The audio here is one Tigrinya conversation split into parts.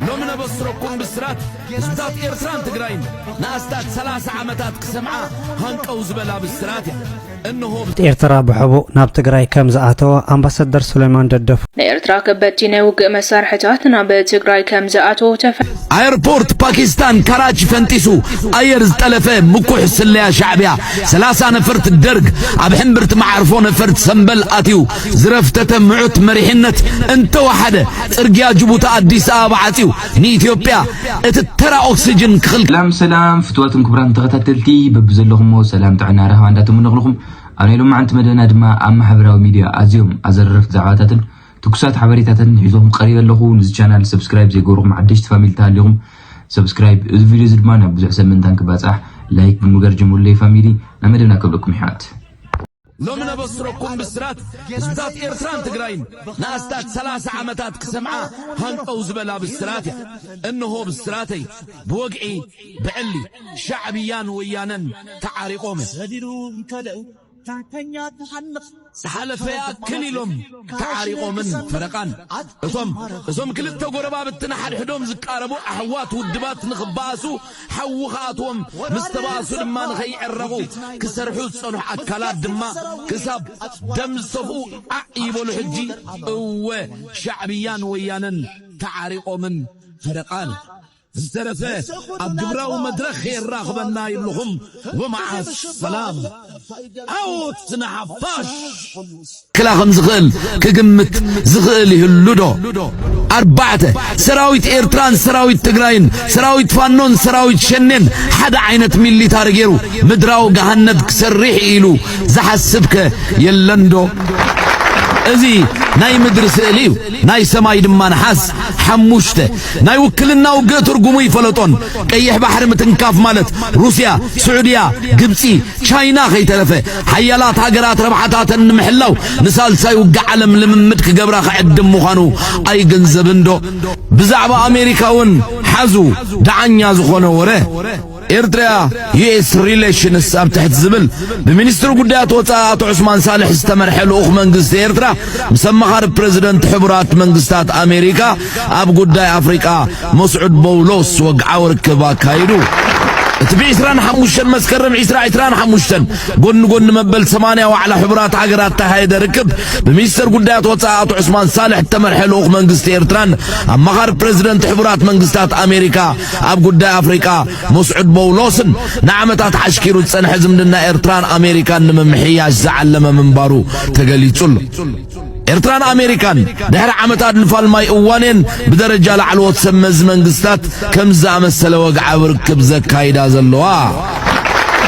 لو من بصركم بسرات زدات إرتران تقرأين ناستات 3 عامتات كسمعة هنك أو زبلا بسرات إنه إرترا بحبو ناب تقرأي كم زعاتو أمباسدر سليمان ددف إرترا كبتيني وقع مسارحتات ناب تقرأي كم زعاتو ايربورت باكستان كراچي فنتيسو ايرز تلفه مكوح سليا شعبيا 3 نفرت الدرق اب حنبرت معرفو نفرت سنبل اتيو زرفتة معوت مريحنت انت وحده صرقيا جبوتا اديس ابا عتيو ني اثيوبيا اتترا اوكسجين كخل سلام فتواتم كبران تغتاتلتي ببزلهم سلام تعنا راه عنداتم نغلقهم انا لهم معنت مدنا دما ام حبراوي ميديا ازيوم ازرفت زعاتاتن تكسات حبريتاتن يزوم قريبا لكم نز channel سبسكرايب زي غوركم عدشت فاميلتا اليوم سبسكرايب الفيديو زدمانا بزح سمن تانك باصح لايك بمجرجموا لي فاميلي نمدنا قبلكم حيات لو من بصركم بسرات زدات إرتران تقرأين ناستات 3 عامتات كسمعة هنقو زبلا بالسرات إنه بالسراتي بوقعي بعلي شعبيان ويانا تعارقوم حلفيا كليلهم تعارقوا من فرقان ثم كل تقربا بتنحل حدوم زقاربوا احوات ودبات نخباسو حوخاتهم مستباسو لما نخي عرقوا كسرحوا صنح اكلات دما كسب دم صفو عيبوا الحجي شعبيان ويانا تعارقوا من فرقان الزرفة الجبراء مدرخ خير راغبنا يلهم ومع السلام أو تنحفاش كلاهم زغل كجمت زغل يهلودو 4 سراويت إيرتران سراويت تقراين سراويت فانون سراويت شنن حدا عينت ملي تارجيرو مدراو جهند كسريح إلو زحسبك يلندو ازي ناي مدرس اليو ناي سماي دمان حس حموشته ناي وكلنا وقتر قومي فلطون كيح بحر متنكاف مالت روسيا سعودية قبسي شاينا خي تلفه حيالات هاقرات ربحاتات نمحلو نسال ساي وقع علم لممدك قبراخ عدم مخانو اي قنزبندو بزعب امريكاون حزو دعانيا زخونه وره إرتريا يس ريليشنز أب تحت زبل بمينستر قدات وطاعت عثمان صالح استمر حلو أخ منقست إرترا مسمخار بريزيدنت حبرات منقستات أمريكا أب قداي أفريقيا مسعود بولوس وقع وركبا كايدو تبي إسران حموشن مسكرم إسران حموشن قن مبل 8 وعلى حبرات عقرات تهايد ركب بمينستر قدات وطاعت عثمان صالح استمر حلو أخ منقست إرتران أما غار بريزيدنت حبرات منقستات أمريكا أب قداي أفريقيا مسعود بولوسن نعمتات عشكيرو تصنح زمدنا إرتران أمريكان ممحياش زعل لما منبارو تقليتول إرتران أمريكان دهر عمتات نفال ماي اوانين بدرجة لعلوات سمز منقستات كم زامسل وقع وركب زكايدا زلوا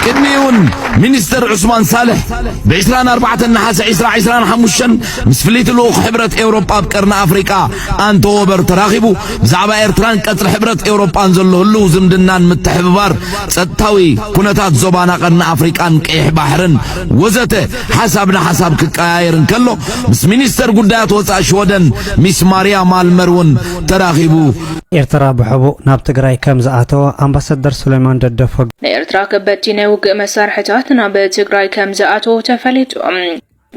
كدنيون مينستر عثمان صالح بعشران 4 النحاس عشران حموشن مسفليت الوخ حبرة اوروبا بقرن افريقيا انتوبر تراخبو بزعبا إرتران قتل حبرة اوروبا انزلو هلو زمدنان متحببار ستاوي كونتات زبانا قرن افريقيا كيح بحرن وزته حسابنا حساب كقايرن كلو مس مينستر قدات وصا شودن ميس ماريا مالمرون تراخبو إرترا بحبو ناب تقرأي كم زعاتو أمباسدر سليمان ددفق إرترا كبتيني وقع مسارحتات ناب تقرأي كم زعاتو تفليتو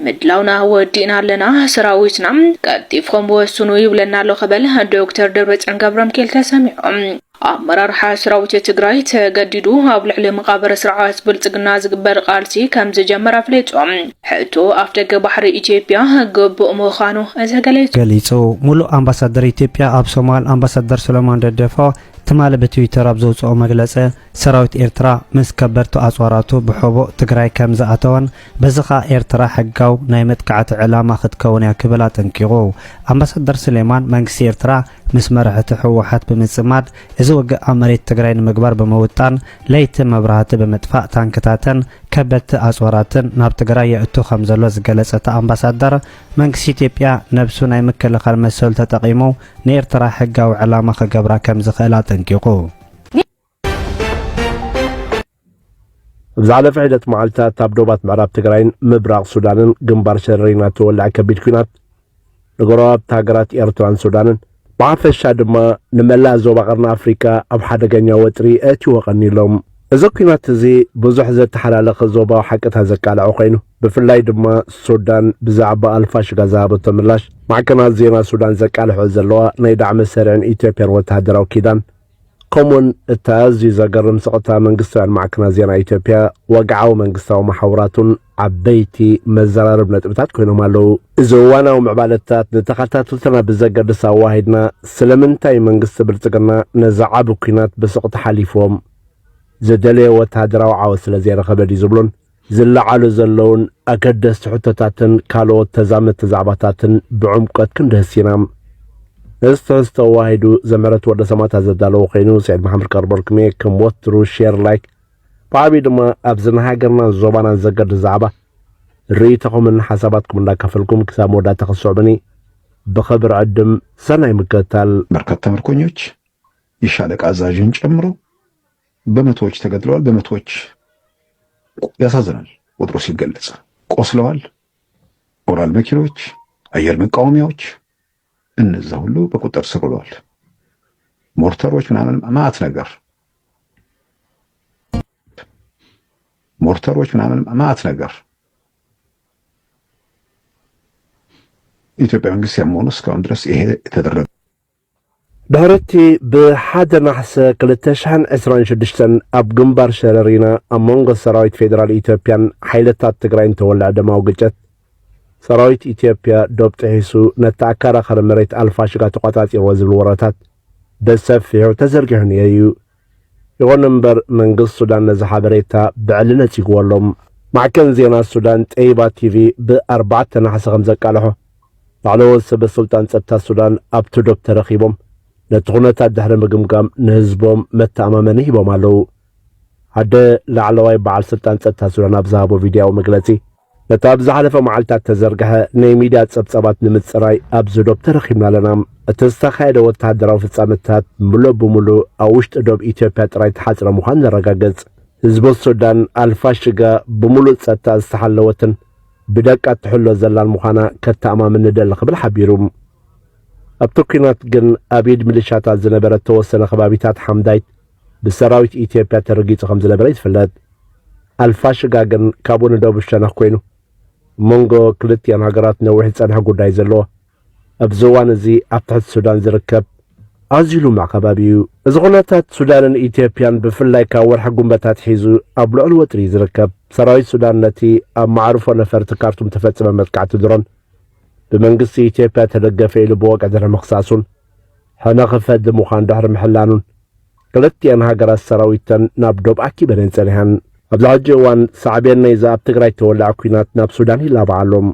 مدلاونا ودينا لنا سراويتنا قديفهم وسنو يبلنا لو خبل دكتور دبرتسن ገብረሚካኤል ተሰሚዖም أمرار حاسراوتي تقرأي تقددو أبلع مقابر سرعات بلتقنا زقبر قالتي كم زجمر أفليتهم حتو أفتق بحر إثيوبيا قب مخانو أزهقليتو قليتو مولو أمباسادر إثيوبيا أب صومال أمباسادر سليمان ددفو تمال بتويتر أبزوصو مجلسة سراوت إرترا مسكبرتو أصواراتو بحبو تقرأي كم زعاتوان بزخا إرترا حقاو نايمت قعت علامة خدكون يا كبلات انكيغو أمباسادر سليمان منكسي إرترا مسمرحة حوحات بمسماد إزوج أمريت تقرأي مقبر بموتان ليت مبرهات بمدفع تانكتاتن كبت أصواراتن ناب تقرأي اتو خمزلوز جلسة أمباسادر منكسي إثيوبيا نفسو نايمك لخال مسؤول تتقيمو نيرترا حقاو علامة خقبرا كم زخيلات انكيغو بزعل فعلة معلتات تابدوبات معراب تقرأين مبراغ سودانن جنبار شرينا تولع كبير كنات نقراب تاقرات إيرتوان سودانن بعرف الشاد ما نملا زوبا قرن أفريكا أب حدا جنيا وتري أتي وقني لهم እዚ ኩናት እዚ ብዙሕ ዘተሓላለኸ ዞባዊ ሓቅታት ዘቃልዑ ኮይኑ ብፍላይ ድማ ሱዳን ብዛዕባ ኣልፋሽጋ ዝሃበቶ ምላሽ ማዕከናት ዜና ሱዳን ዘቃልሑ ዘለዋ ናይ ዳዕሚ ሰሪዕን ኢትዮጵያን ወተሃደራዊ ኪዳን ከምኡውን እታ ኣዝዩ ዘገርም ስቕታ መንግስታውያን ማዕከናት ዜና ኢትዮጵያ ወግዓዊ መንግስታዊ ማሕበራቱን ዓበይቲ መዘራርብ ነጥብታት ኮይኖም ኣለዉ። እዚ እዋናዊ ምዕባለታት ንተኸታተልትና ብዘገድስ ኣዋሂድና ስለምንታይ መንግስቲ ብልጽግና ነዚ ዓብ ኩናት ብስቕቲ ሓሊፎም ዘደለየ ወተሃደራዊ ዓወት ስለ ዘይረኸበ ድዩ ዝብሉን ዝለዓሉ ዘለውን ኣገደስቲ ሕቶታትን ካልኦት ተዛመድቲ ዛዕባታትን ብዕምቆት ክንደህሲና እዚ ትሕዝቶ ኣዋሂዱ ዘመረት ወደ ሰማታት ዘዳለዎ ኮይኑ ሰዒድ መሓመድ ቀርበልክሜ ከም ወትሩ ሼር ላይክ ብዓብዪ ድማ ኣብዚ ንሃገርናን ዞባናን ዘገድስ ዛዕባ ርእይቶኹምን ሓሳባትኩም እንዳካፈልኩም ክሳብ መወዳእታ ክስዕብኒ ብኽብሪ ዕድም ሰናይ ምክትታል። በርካታ ምርኮኞች የሻለቃ አዛዥን ጨምሮ በመቶዎች ተገድለዋል። በመቶዎች ያሳዝናል ቁጥሩ ሲገለጽ ቆስለዋል። ኦራል መኪኖች፣ አየር መቃወሚያዎች እነዛ ሁሉ በቁጥር ስር ውለዋል። ሞርተሮች ምናምን ማአት ነገር ኢትዮጵያ መንግስት ያመኑ እስካሁን ድረስ ይሄ የተደረገ ድሕርቲ ብሓደ ናሕሰ 2026 ኣብ ግንባር ሸረሪና ኣብ መንጎ ሰራዊት ፌደራል ኢትዮጵያን ሓይልታት ትግራይን ተወልዐ ደማዊ ግጭት ሰራዊት ኢትዮጵያ ዶብ ጥሒሱ ነቲ ኣከራኸሪ መሬት ኣልፋሽጋ ተቆጻጺርዎ ዝብል ወረታት በሰፊሑ ተዘርጊሑ ነይሩ። ይኹን እምበር መንግስቲ ሱዳን ነዚ ሓበሬታ ብዕሊ ነጺግዎሎም። ማዕከን ዜና ሱዳን ጠይባ ቲቪ ብ4 ናሕሰ ከም ዘቃልሖ ላዕለዎት ሰበስልጣን ጸጥታ ሱዳን ኣብቲ ዶብ ተረኺቦም ነቲ ኩነታት ድሕሪ ምግምጋም ንህዝቦም መተኣማመኒ ሂቦም ኣለዉ። ሓደ ላዕለዋይ በዓል ስልጣን ጸጥታ ሱዳን ኣብ ዝሃቦ ቪድያዊ መግለጺ ነቲ ኣብ ዝሓለፈ መዓልትታት ተዘርግሐ ናይ ሚድያ ጸብጸባት ንምጽራይ ኣብዚ ዶብ ተረኺብና ኣለና። እቲ ዝተኻየደ ወተሃደራዊ ፍጻመታት ሙሉእ ብምሉእ ኣብ ውሽጢ ዶብ ኢትዮጵያ ጥራይ ተሓጽረ ምዃን ዘረጋግጽ ህዝቢ ሱዳን ኣልፋሽጋ ብምሉእ ጸጥታ ዝተሓለወትን ብደቃ ትሕሎ ዘላን ምዃና ከተኣማምን ንደሊ ክብል ሓቢሩ። ኣብቲ ኩናት ግን ኣብ ኢድ ሚሊሻታት ዝነበረ ተወሰነ ከባቢታት ሓምዳይት ብሰራዊት ኢትዮጵያ ተረጊጹ ከም ዝነበረ ይትፍለጥ። ኣልፋሽጋ ግን ካብኡ ንደቡብ ሸነኽ ኮይኑ መንጎ ክልቲአን ሃገራት ነዊሕ ዝጸንሐ ጉዳይ ዘለዎ ኣብዚ እዋን እዚ ኣብ ትሕቲ ሱዳን ዝርከብ ኣዝዩ ልሙዕ ከባቢ እዩ። እዚ ኩነታት ሱዳንን ኢትዮጵያን ብፍላይ ካብ ወርሒ ጉንበታት ሒዙ ኣብ ልዑል ወጥሪ ዝርከብ ሰራዊት ሱዳን ነቲ ኣብ ማዕርፎ ነፈርቲ ካርቱም ተፈጽመ መጥቃዕቲ ድሮን ብመንግስቲ ኢትዮጵያ ተደገፈ ኢሉ ብወቅዕ ድሕሪ ምኽሳሱን ሕነ ክፈዲ ምዃን ድሕሪ ምሕላኑን ክልቲአን ሃገራት ሰራዊተን ናብ ዶብ ኣኪበን ጸኒሐን። ኣብዚ ሕጂ እዋን ሳዕብየን ናይዚ ኣብ ትግራይ ተወላዕ ኩናት ናብ ሱዳን ይላባዓሎም።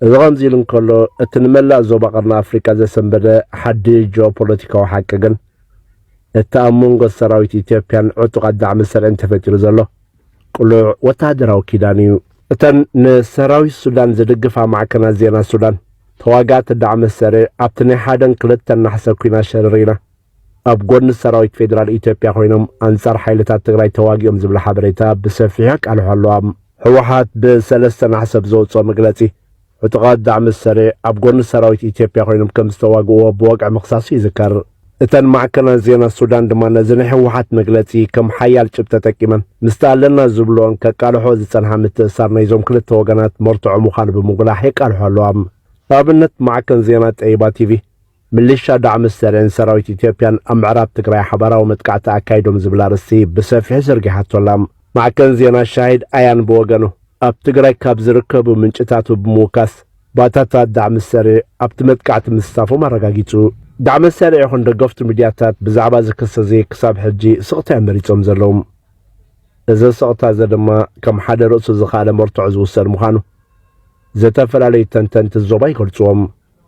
እዚ ከምዚ ኢሉ እንከሎ እቲ ንመላእ ዞባ ቀርኒ ኣፍሪቃ ዘሰንበደ ሓድሽ ጂኦፖለቲካዊ ሓቂ ግን እቲ ኣብ መንጎ ሰራዊት ኢትዮጵያን ዕጡቓት ዳዕሚ ሰሪዕን ተፈጢሩ ዘሎ ቅሉዕ ወተሃደራዊ ኪዳን እዩ። እተን ንሰራዊት ሱዳን ዝድግፋ ማዕከናት ዜና ሱዳን ተዋጋእቲ ዳዕሚ ሰሪዕ ኣብቲ ናይ 1-2 ናሕሰ ኩናት ሸረሪና ኣብ ጎኒ ሰራዊት ፌደራል ኢትዮጵያ ኮይኖም ኣንጻር ሓይልታት ትግራይ ተዋጊኦም ዝብል ሓበሬታ ብሰፊሑ ቃልሑ ኣለዋ። ህወሓት ብ3 ናሕሰ ብዘውፅኦ መግለጺ ዕጡቓት ዳዕሚ ሰሪዕ ኣብ ጎኒ ሰራዊት ኢትዮጵያ ኮይኖም ከም ዝተዋግእዎ ብወቅዕ ምኽሳሱ ይዝከር። እተን ማዕከናት ዜና ሱዳን ድማ ነዚ ናይ ህወሓት መግለጺ ከም ሓያል ጭብ ተጠቂመን ምስቲ ኣለና ዝብሎን ከቃልሖ ዝጸንሐ ምትእሳር ናይዞም ክልተ ወገናት መርትዖ ምዃኑ ብምጉላሕ የቃልሑ ኣለዋ። ኣብነት ማዕከን ዜና ጠይባ ቲቪ ሚሊሻ ዳዕሚ ሰሪዕን ሰራዊት ኢትዮጵያን ኣብ ምዕራብ ትግራይ ሓባራዊ መጥቃዕቲ ኣካይዶም ዝብል ኣርእስቲ ብሰፊሑ ዘርጊሓቶላ። ማዕከን ዜና ሻሂድ ኣያን ብወገኑ ኣብ ትግራይ ካብ ዝርከቡ ምንጭታቱ ብምውካስ ባእታታት ዳዕሚ ሰሪዕ ኣብቲ መጥቃዕቲ ምሳተፎም ኣረጋጊጹ። ዳዕሚ ሰሪዕ ይኹን ደገፍቲ ሚድያታት ብዛዕባ ዝክሰ ክሳብ ሕጂ ስቕታ መሪፆም ዘለዉ። እዚ ስቕታ እዚ ድማ ከም ሓደ ርእሱ ዝኻለ መርትዖ ዝውሰድ ምዃኑ ዝተፈላለዩ ተንተንቲ ዞባ ይገልጽዎም።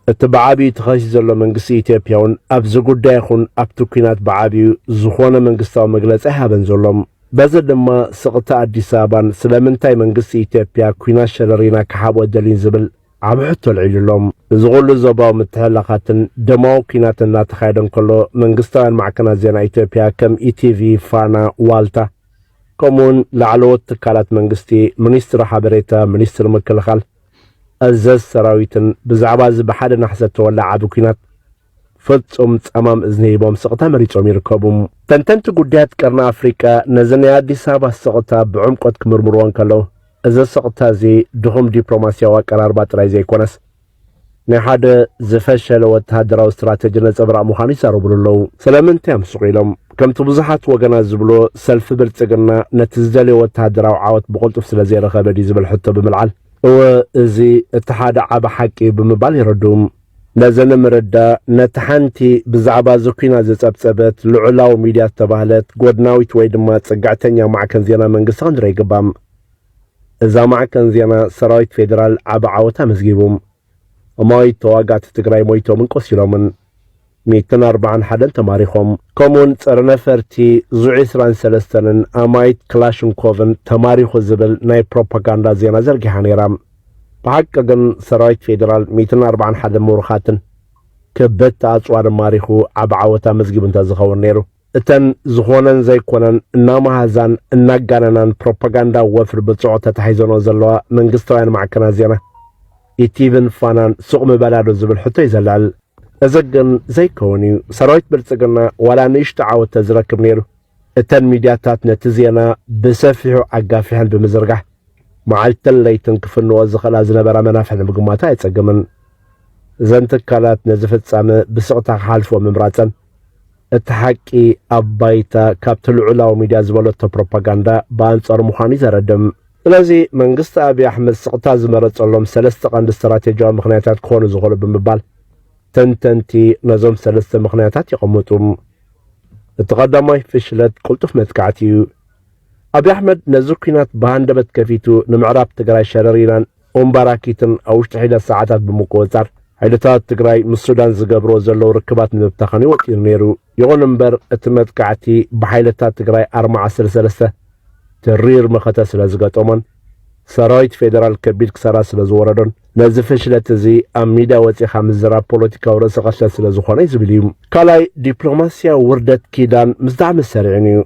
እቲ ብዓብዪ ተኸሲ ዘሎ መንግስቲ ኢትዮጵያ እውን ኣብዚ ጉዳይ ይኹን ኣብቲ ኩናት ብዓብዪ ዝኾነ መንግስታዊ መግለፂ ኣይሃበን ዘሎም። በዚ ድማ ስቕታ ኣዲስ ኣበባን ስለምንታይ መንግስቲ ኢትዮጵያ ኩናት ሸረሪና ክሓብኦ ደልዩን ዝብል ዓብ ሕቶ ኣልዒሉሎም። እዚ ኩሉ ዞባዊ ምትሕልላኻትን ደማዊ ኩናት እናተኻየደ እንከሎ መንግስታውያን ማዕከናት ዜና ኢትዮጵያ ከም ኢቲቪ፣ ፋና፣ ዋልታ ከምኡውን ላዕለዎት ትካላት መንግስቲ ሚኒስትሪ ሓበሬታ፣ ሚኒስትሪ ምክልኻል፣ ኣዘዝ ሰራዊትን ብዛዕባ እዚ ብሓደ ናሕሰ ተወላዕ ዓብ ኩናት ፍጹም ጸማም እዝኒቦም ስቕታ መሪጾም ይርከቡ ተንተንቲ ጉዳያት ቀርና አፍሪካ ነዘን የአዲስ አበባ ስቕታ ብዕምቆት ክምርምርዎን ከለው እዚ ስቕታ እዚ ድኹም ዲፕሎማሲያዊ አቀራርባ ጥራይ ዘይኮነስ ናይ ሓደ ዝፈሸለ ወተሃደራዊ ስትራቴጂ ነጸብራቕ ምዃኑ ይዛረብሉ ኣለዉ ስለምንታይ ኣምስቑ ኢሎም ከምቲ ብዙሓት ወገናት ዝብሎ ሰልፊ ብልጽግና ነቲ ዝደለየ ወተሃደራዊ ዓወት ብቕልጡፍ ስለ ዘይረኸበ ድዩ ዝብል ሕቶ ብምልዓል እወ እዚ እቲ ሓደ ዓበ ሓቂ ብምባል ይረድኡም ነዘን ምርዳእ ነቲ ሓንቲ ብዛዕባ እዚ ኩናት ዝጸብጸበት ልዑላዊ ሚድያ ዝተባህለት ጎድናዊት ወይ ድማ ጽጋዕተኛ ማዕከን ዜና መንግስቲ ክንድረ ይግባም እዛ ማዕከን ዜና ሰራዊት ፌደራል ዓበ ዓወት ኣመዝጊቦም እማዊት ተዋጋእቲ ትግራይ ሞይቶምን ቆሲሎምን 141 ተማሪኾም ከምኡውን ጸረ ነፈርቲ ዙዕ 23ን ኣማይት ክላሽንኮቭን ተማሪኹ ዝብል ናይ ፕሮፓጋንዳ ዜና ዘርጊሓ ነይራ ብሓቂ ግን ሰራዊት ፌደራል 141 ምሩኻትን ከበድቲ ኣጽዋር ማሪኹ ዓብ ዓወታ መዝጊብ እንተዝኸውን ነይሩ እተን ዝኾነን ዘይኮነን እናማሃዛን እናጋነናን ፕሮፓጋንዳ ወፍሪ ብጽዑ ተታሒዘኖ ዘለዋ መንግስታውያን ማዕከናት ዜና ኢቲቭን ፋናን ሱቕ ምበላዶ ዝብል ሕቶ ይዘልዕል እዚ ግን ዘይከውን እዩ ሰራዊት ብልጽግና ዋላ ንእሽቶ ዓወት ተዝረክብ ነይሩ እተን ሚድያታት ነቲ ዜና ብሰፊሑ ኣጋፊሐን ብምዝርጋሕ መዓልትን ለይትን ክፍንዎ ዝኽእላ ዝነበራ መናፍዕ ንምግማታ ኣይጸግምን እዘን ትካላት ነዚ ፍጻመ ብስቕታ ክሓልፎ ምምራፀን እቲ ሓቂ ኣብ ባይታ ካብቲ ልዑላዊ ሚድያ ዝበለቶ ፕሮፓጋንዳ ብኣንጻሩ ምዃኑ ይዘረድም ስለዚ መንግስቲ ኣብዪ ኣሕመድ ስቕታ ዝመረጸሎም 3 ቀንዲ ስትራቴጂያዊ ምኽንያታት ክኾኑ ዝኽእሉ ብምባል ተንተንቲ ነዞም 3 ምኽንያታት ይቐምጡ እቲ ቀዳማይ ፍሽለት ቁልጡፍ መጥቃዕቲ እዩ ኣብዪ ኣሕመድ ነዚ ኩናት ብሃንደበት ከፊቱ ንምዕራብ ትግራይ ሸረሪናን ኦምባራኪትን ኣብ ውሽጢ 2 ሰዓታት ብምቁፅጻር ሓይልታት ትግራይ ምስ ሱዳን ዝገብሮ ዘለዉ ርክባት ንምብታኸን ይወጢሩ ነይሩ ይኹን እምበር እቲ መጥቃዕቲ ብሓይልታት ትግራይ 413 ተሪር መኸተ ስለ ዝገጠሞን ሰራዊት ፌደራል ከቢድ ክሰራ ስለ ዝወረዶን ነዚ ፍሽለት እዚ ኣብ ሚድያ ወፂኻ ምዝራብ ፖለቲካዊ ርእሲ ቐሽለት ስለ ዝኾነ ዝብል እዩ ካልኣይ ዲፕሎማስያዊ ውርደት ኪዳን ምስዳዕሚ ሰሪዕን እዩ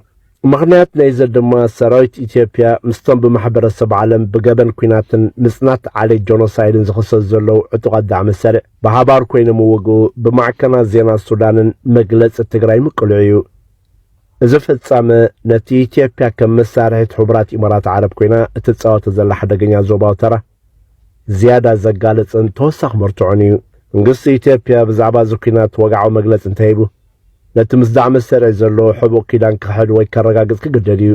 ምኽንያት ናይዚ ድማ ሰራዊት ኢትዮጵያ ምስቶም ብማሕበረሰብ ዓለም ብገበን ኩናትን ምጽናት ዓለይ ጆኖሳይድን ዝኽሰስ ዘለዉ ዕጡቓት ዳዕሚ ሰሪዕ ብሓባር ኮይኑ ምውግኡ ብማዕከናት ዜና ሱዳንን መግለፂ ትግራይ ምቅልዑ እዩ እዚ ፍጻመ ነቲ ኢትዮጵያ ከም መሳርሒት ሕቡራት ኢማራት ዓረብ ኮይና እትጻወቶ ዘላ ሓደገኛ ዞባዊ ተራ ዝያዳ ዘጋልጽን ተወሳኺ መርትዖን እዩ መንግስቲ ኢትዮጵያ ብዛዕባ እዚ ኩናት ወግዓዊ መግለፂ እንተሂቡ ነቲ ምስዳዕ መሰሪዕ ዘለዎ ሕቡቕ ኪዳን ክሕድ ወይ ከረጋግጽ ክግደድ እዩ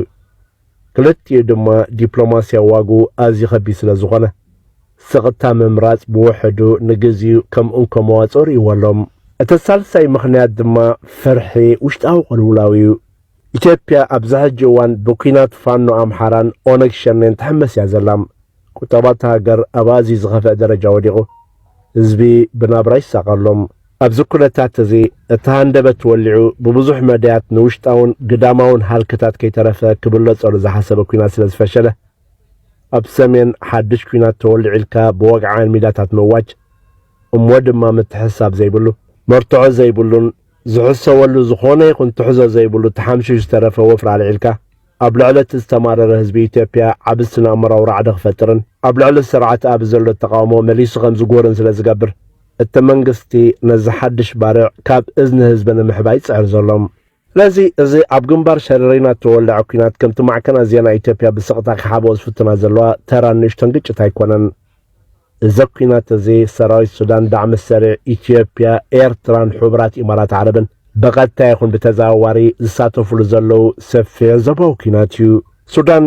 ክልቲኡ ድማ ዲፕሎማስያዊ ዋግኡ ኣዝዩ ከቢድ ስለ ዝኾነ ስቕታ ምምራጽ ብውሕዱ ንግዚኡ ከምኡን ከመዋፅር ይወሎም እቲ ሳልሳይ ምኽንያት ድማ ፍርሒ ውሽጣዊ ቕልውላዊ እዩ ኢትዮጵያ ኣብዚ ሕጂ እዋን ብኩናት ፋኖ ኣምሓራን ኦነግ ሸኔን ትሕመስ እያ ዘላ ቁጠባት ሃገር ኣብ ኣዝዩ ዝኸፍአ ደረጃ ወዲቑ ህዝቢ ብናብራ ይሳቐሎም ኣብዚ ኩነታት እዚ እቲ ሃንደበት ወሊዑ ብብዙሕ መድያት ንውሽጣውን ግዳማውን ሃልክታት ከይተረፈ ክብለጸሉ ዝሓሰበ ኩናት ስለ ዝፈሸለ ኣብ ሰሜን ሓድሽ ኩናት ተወሊዑ ኢልካ ብወግዓውያን ሚድያታት ምዋጅ እሞ ድማ ምትሕሳብ ዘይብሉ መርትዖ ዘይብሉን ዝሕሰበሉ ዝኾነ ይኹን ትሕዞ ዘይብሉ ተሓምሽሽ ዝተረፈ ወፍሪ ኣልዒልካ ኣብ ልዕሊ እቲ ዝተማረረ ህዝቢ ኢትዮጵያ ዓብ ስነኣእምራዊ ራዕዲ ክፈጥርን ኣብ ልዕሊ ስርዓት ኣብ ዘሎ ተቃውሞ መሊሱ ከም ዝጎርን ስለ ዝገብር እቲ መንግስቲ ነዚ ሓድሽ ባርዕ ካብ እዝኒ ህዝቢ ንምሕባይ ይፅዕር ዘሎም ስለዚ እዚ ኣብ ግንባር ሸረሪና ተወልዐ ኩናት ከምቲ ማዕከናት ዜና ኢትዮጵያ ብስቕታ ክሓብኦ ዝፍትና ዘለዋ ተራ ንእሽቶን ግጭት ኣይኮነን እዚ ኩናት እዚ ሰራዊት ሱዳን ዳዕሚ ሰሪዕ ኢትዮጵያ ኤርትራን ሕቡራት ኢማራት ዓረብን በቐጥታ ይኹን ብተዘዋዋሪ ዝሳተፍሉ ዘለዉ ሰፊሕ ዞባዊ ኩናት እዩ ሱዳን